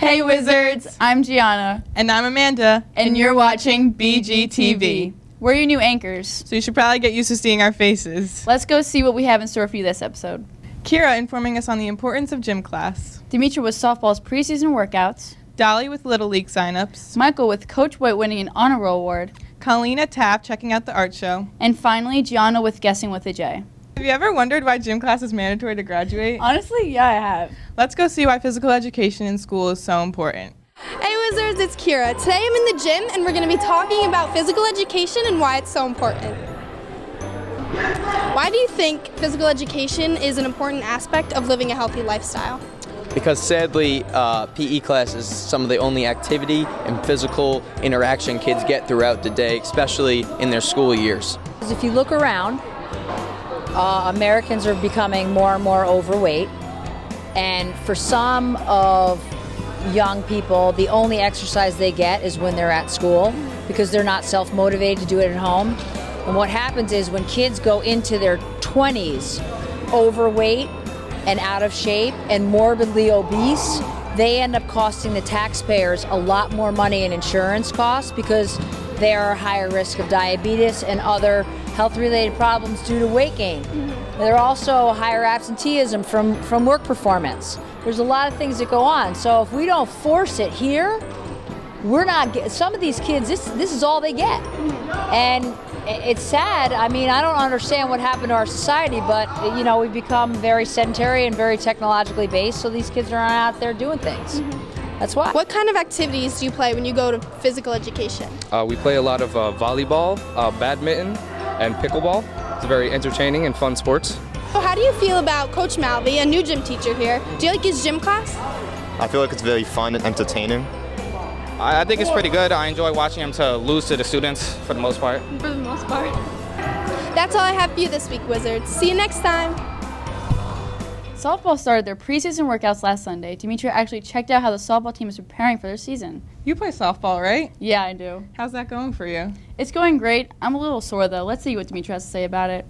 Hey Wizards, I'm Gianna. And I'm Amanda. And you're watching BGTV. We're your new anchors. So you should probably get used to seeing our faces. Let's go see what we have in store for you this episode. Kira informing us on the importance of gym class. Demetra with softball's preseason workouts. Dolly with Little League signups. Michael with Coach White winning an honor roll award. Colleen at Taft checking out the art show. And finally, Gianna with Guessing with a J. Have you ever wondered why gym class is mandatory to graduate? Honestly, yeah, I have. Let's go see why physical education in school is so important. Hey Wizards, it's Kira. Today I'm in the gym and we're going to be talking about physical education and why it's so important. Why do you think physical education is an important aspect of living a healthy lifestyle? Because sadly, PE class is some of the only activity and physical interaction kids get throughout the day, especially in their school years. If you look around, Americans are becoming more and more overweight, and for some of young people, the only exercise they get is when they're at school because they're not self-motivated to do it at home. And what happens is when kids go into their 20s overweight and out of shape and morbidly obese, they end up costing the taxpayers a lot more money in insurance costs because they are a higher risk of diabetes and other health-related problems due to weight gain. There are also higher absenteeism from work performance. There's a lot of things that go on. So if we don't force it here, we're not. Some of these kids, this is all they get, and it's sad. I mean, I don't understand what happened to our society, but you know, we've become very sedentary and very technologically based. So these kids are not out there doing things. That's why. What kind of activities do you play when you go to physical education? We play a lot of volleyball, badminton, and pickleball. It's very entertaining and fun sports. So how do you feel about Coach Malvey, a new gym teacher here? Do you like his gym class? I feel like it's very fun and entertaining. I think it's pretty good. I enjoy watching him to lose to the students for the most part. For the most part. That's all I have for you this week, Wizards. See you next time. Softball started their preseason workouts last Sunday. Demetra actually checked out how the softball team is preparing for their season. You play softball, right? Yeah, I do. How's that going for you? It's going great. I'm a little sore though. Let's see what Demetra has to say about it.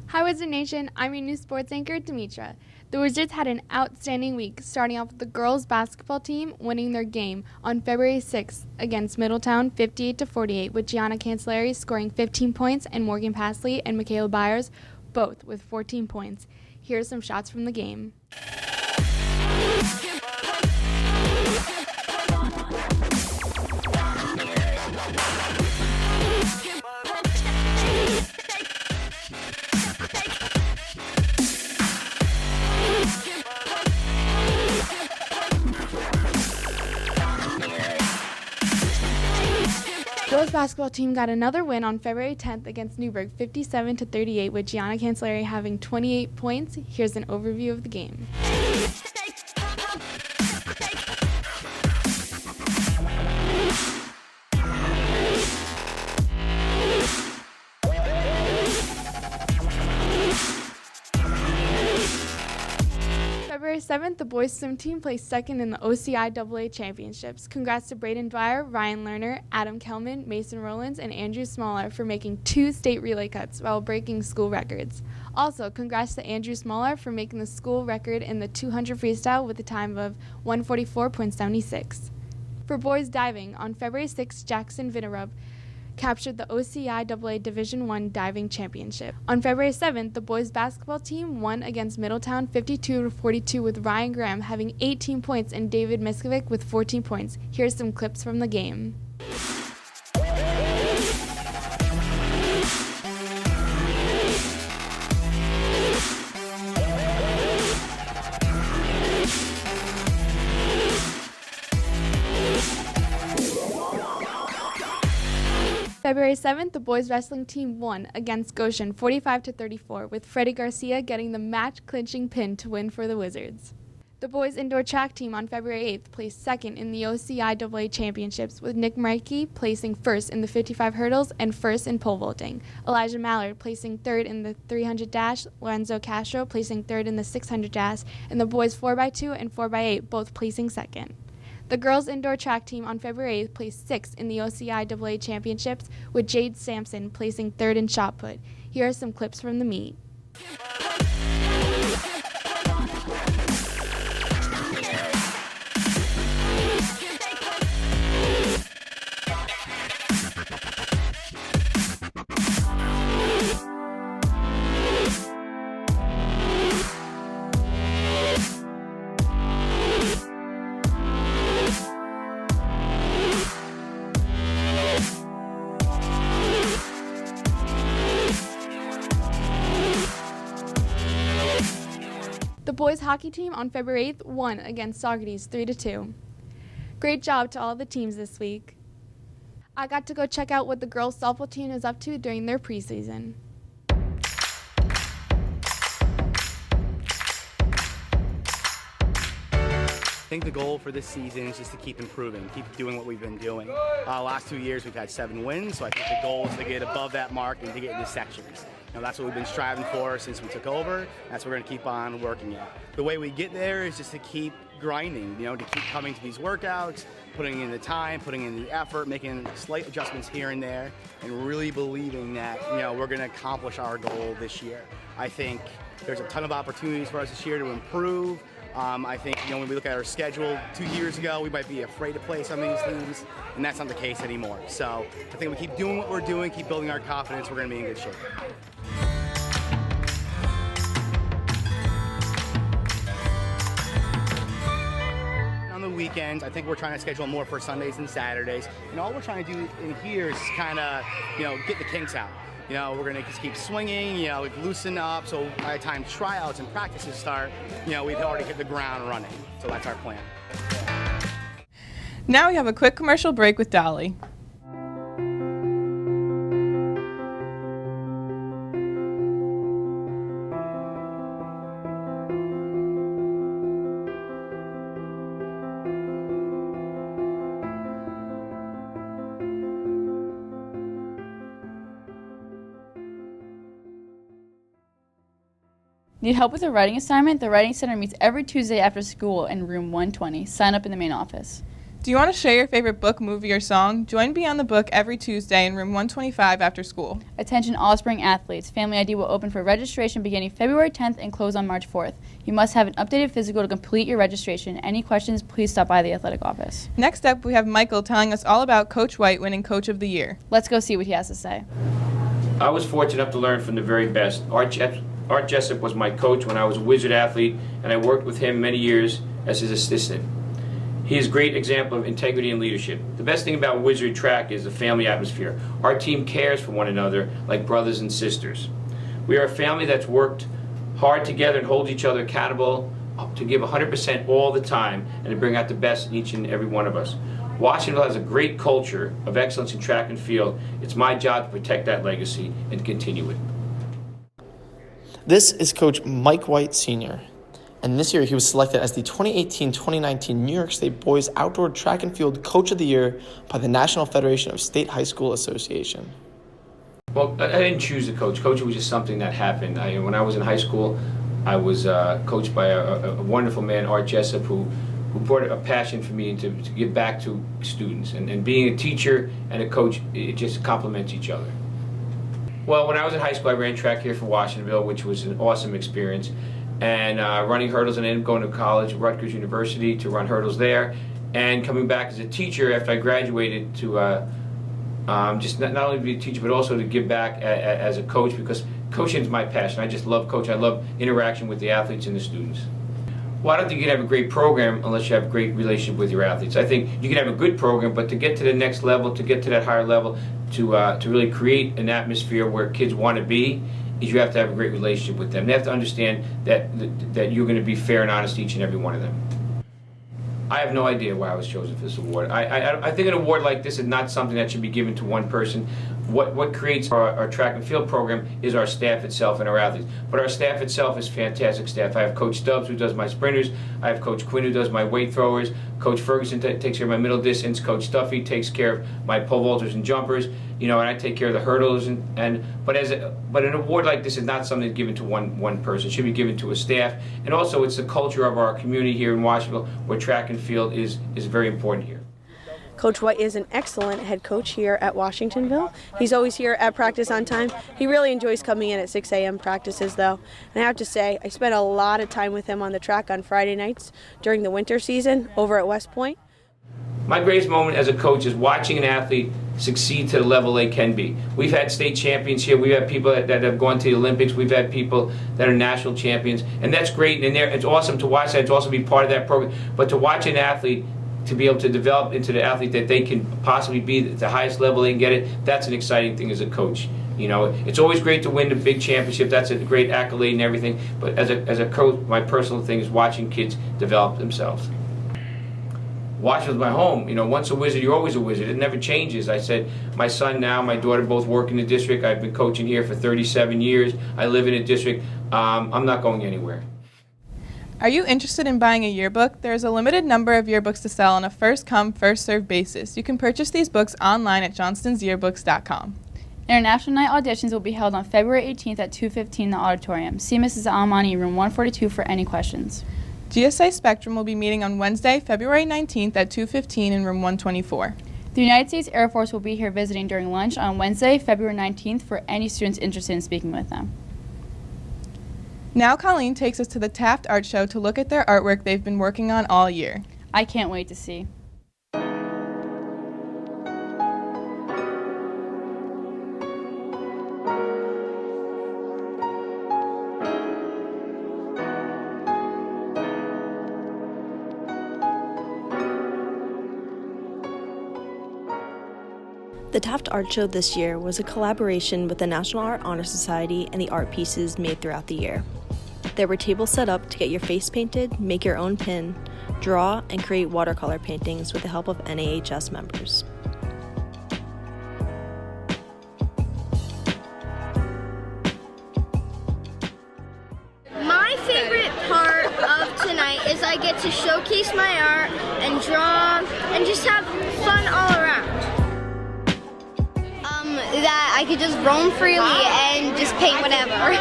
Hi Wizard Nation, I'm your new sports anchor, Demetra. The Wizards had an outstanding week, starting off with the girls basketball team winning their game on February 6th against Middletown 58-48, with Gianna Cancelleri scoring 15 points and Morgan Pasley and Michaela Byers both with 14 points. Here are some shots from the game. The girls basketball team got another win on February 10th against Newburgh 57-38, with Gianna Cancelleri having 28 points. Here's an overview of the game. February 7th, the boys swim team placed second in the OCIAA Championships. Congrats to Braden Dwyer, Ryan Lerner, Adam Kelman, Mason Rowlands, and Andrew Smaller for making 2 state relay cuts while breaking school records. Also, congrats to Andrew Smaller for making the school record in the 200 freestyle with a time of 1:44.76. For boys diving, on February 6th, Jackson Vinarub captured the OCIAA Division I Diving Championship. On February 7th, the boys basketball team won against Middletown 52-42, with Ryan Graham having 18 points and David Miskovic with 14 points. Here's some clips from the game. February 7th, the boys wrestling team won against Goshen 45-34, with Freddie Garcia getting the match-clinching pin to win for the Wizards. The boys indoor track team on February 8th placed second in the OCIAA Championships, with Nick Markey placing first in the 55 hurdles and first in pole vaulting. Elijah Mallard placing third in the 300 dash, Lorenzo Castro placing third in the 600 dash, and the boys 4x2 and 4x8 both placing second. The girls' indoor track team on February 8th placed 6th in the OCI championships, with Jade Sampson placing 3rd in shot put. Here are some clips from the meet. The boys hockey team on February 8th won against Saugerties 3-2. Great job to all the teams this week. I got to go check out what the girls softball team is up to during their preseason. I think the goal for this season is just to keep improving, keep doing what we've been doing. Last 2 years we've had 7 wins, so I think the goal is to get above that mark and to get into sections. That's what we've been striving for since we took over. That's what we're going to keep on working at. The way we get there is just to keep grinding, to keep coming to these workouts, putting in the time, putting in the effort, making slight adjustments here and there, and really believing that, we're going to accomplish our goal this year. I think there's a ton of opportunities for us this year to improve. I think, when we look at our schedule 2 years ago, we might be afraid to play some of these teams, and that's not the case anymore. So I think we keep doing what we're doing, keep building our confidence, we're going to be in good shape. On the weekends, I think we're trying to schedule more for Sundays and Saturdays. And all we're trying to do in here is kind of, get the kinks out. We're going to just keep swinging, we've loosened up, so by the time tryouts and practices start, we've already hit the ground running. So that's our plan. Now we have a quick commercial break with Dolly. Need help with a writing assignment? The Writing Center meets every Tuesday after school in room 120. Sign up in the main office. Do you want to share your favorite book, movie, or song? Join Beyond the Book every Tuesday in room 125 after school. Attention all spring athletes. Family ID will open for registration beginning February 10th and close on March 4th. You must have an updated physical to complete your registration. Any questions, please stop by the athletic office. Next up, we have Michael telling us all about Coach White winning Coach of the Year. Let's go see what he has to say. I was fortunate enough to learn from the very best. Art Jessup was my coach when I was a Wizard athlete, and I worked with him many years as his assistant. He is a great example of integrity and leadership. The best thing about Wizard track is the family atmosphere. Our team cares for one another like brothers and sisters. We are a family that's worked hard together and holds each other accountable to give 100% all the time and to bring out the best in each and every one of us. Washingtonville has a great culture of excellence in track and field. It's my job to protect that legacy and continue it. This is Coach Mike White, Sr., and this year he was selected as the 2018-2019 New York State Boys Outdoor Track and Field Coach of the Year by the National Federation of State High School Association. Well, I didn't choose to coach. Coaching was just something that happened. When I was in high school, I was coached by a wonderful man, Art Jessup, who brought a passion for me to give back to students. And being a teacher and a coach, it just complements each other. Well, when I was in high school, I ran track here for Washingtonville, which was an awesome experience. And running hurdles, and then going to college, Rutgers University, to run hurdles there. And coming back as a teacher after I graduated to just not only be a teacher, but also to give back as a coach, because coaching is my passion. I just love coaching. I love interaction with the athletes and the students. Well, I don't think you can have a great program unless you have a great relationship with your athletes. I think you can have a good program, but to get to the next level, to get to that higher level, to really create an atmosphere where kids want to be, is you have to have a great relationship with them. They have to understand that you're going to be fair and honest to each and every one of them. I have no idea why I was chosen for this award. I think an award like this is not something that should be given to one person. what creates our track and field program is our staff itself and our athletes. But our staff itself is fantastic staff. I have Coach Stubbs, who does my sprinters. I have Coach Quinn, who does my weight throwers. Coach Ferguson takes care of my middle distance. Coach Stuffy takes care of my pole vaulters and jumpers. You know, and I take care of the hurdles. But an award like this is not something that's given to one person. It should be given to a staff. And also, it's the culture of our community here in Washingtonville, where track and field is very important here. Coach White is an excellent head coach here at Washingtonville. He's always here at practice on time. He really enjoys coming in at 6 a.m. practices, though. And I have to say, I spent a lot of time with him on the track on Friday nights during the winter season over at West Point. My greatest moment as a coach is watching an athlete succeed to the level they can be. We've had state champions here. We've had people that have gone to the Olympics. We've had people that are national champions. And that's great. And it's awesome to watch that. It's also be part of that program. But to watch an athlete to be able to develop into the athlete that they can possibly be at the highest level they can get it, that's an exciting thing as a coach. You know, it's always great to win the big championship. That's a great accolade and everything. But as a coach, my personal thing is watching kids develop themselves. Washington's my home. You know, once a wizard, you're always a wizard. It never changes. I said, my son now, my daughter both work in the district. I've been coaching here for 37 years. I live in a district. I'm not going anywhere. Are you interested in buying a yearbook? There is a limited number of yearbooks to sell on a first-come, first-served basis. You can purchase these books online at johnstonsyearbooks.com. International Night auditions will be held on February 18th at 2:15 in the auditorium. See Mrs. Almani, room 142 for any questions. GSA Spectrum will be meeting on Wednesday, February 19th at 2:15 in room 124. The United States Air Force will be here visiting during lunch on Wednesday, February 19th for any students interested in speaking with them. Now Colleen takes us to the Taft Art Show to look at their artwork they've been working on all year. I can't wait to see. The Taft Art Show this year was a collaboration with the National Art Honor Society and the art pieces made throughout the year. There were tables set up to get your face painted, make your own pin, draw, and create watercolor paintings with the help of NAHS members. My favorite part of tonight is I get to showcase my art and draw and just have fun all around. That I could just roam freely and just paint whatever.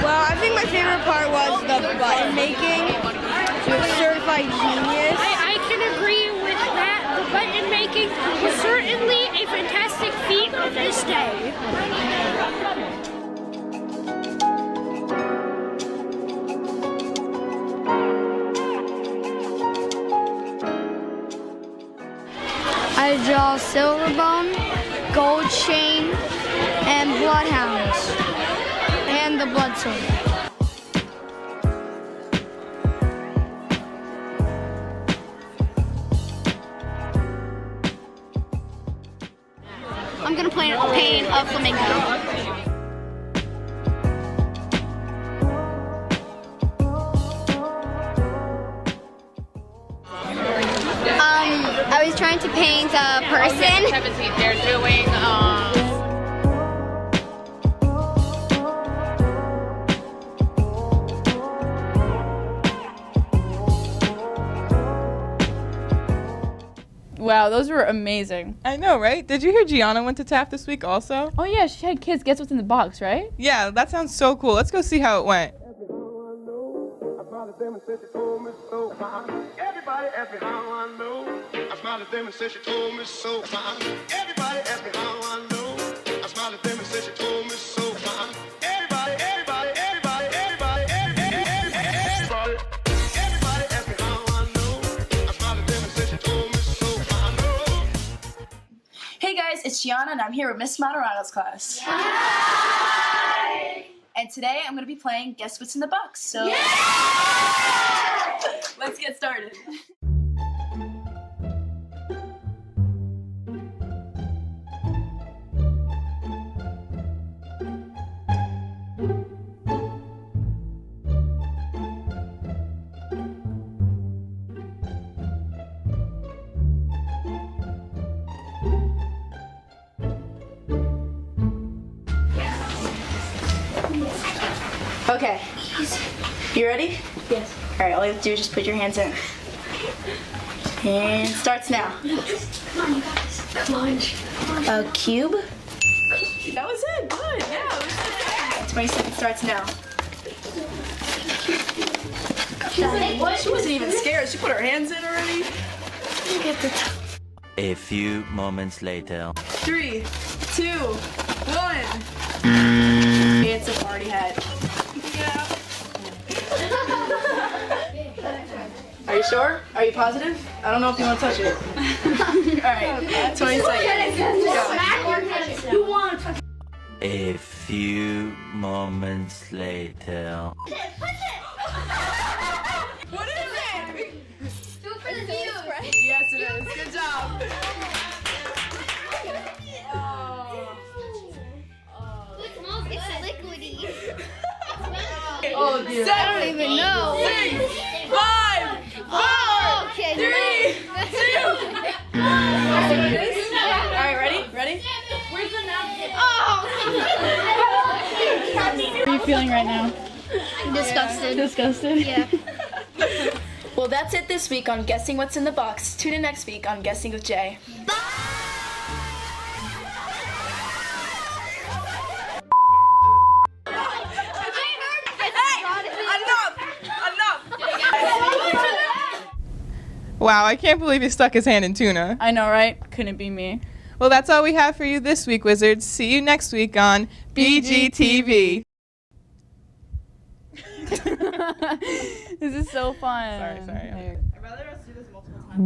Well, I think my favorite part was the button making with Certified Genius. I can agree with that. The button making was certainly a fantastic feat of this day. I draw Silverbone, Gold Chain, and Bloodhounds, and the Blood Sword. I'm gonna paint a flamingo. I was trying to paint a person. 17th, they're doing Wow, those were amazing. I know, right? Did you hear Gianna went to Taft this week also? Oh yeah, she had kids guess what's in the box, right? Yeah, that sounds so cool. Let's go see how it went. Everybody asked me how I know. I smiled at them and said she told me so. Everybody asked me how I know. I smiled at them and said she told me so. Everybody asked me how I know. I smiled at them and said she told me so. Hey guys, it's Gianna and I'm here with Miss Moderato's class. Hi! And today I'm going to be playing Guess What's in the Box. So let's get started. Okay. You ready? Yes. All right, all you have to do is just put your hands in. And starts now. Come on, you got this. Come on. A cube. That was it. Good. Yeah. It was good. 20 seconds starts now. She wasn't even scared. She put her hands in already. Look at the A few moments later. 3, 2, 1. It's a party hat. Are you sure? Are you positive? I don't know if you want to touch it. Alright, 20 seconds. Go. You want A few moments later. What is it? do it for the views. Yes, it is. Good job. It's liquidy. Oh, dear. 7, I don't even know. 6, 5, 4, Okay. 3, 2. Alright, ready? Ready? Where's the napkin? How are you feeling right now? Disgusted. Disgusted? Yeah. Well, that's it this week on Guessing What's in the Box. Tune in next week on Guessing with Jay. Wow, I can't believe he stuck his hand in tuna. I know, right? Couldn't be me. Well, that's all we have for you this week, Wizards. See you next week on BGTV. This is so fun. Sorry. Here. I'd rather us do this multiple times.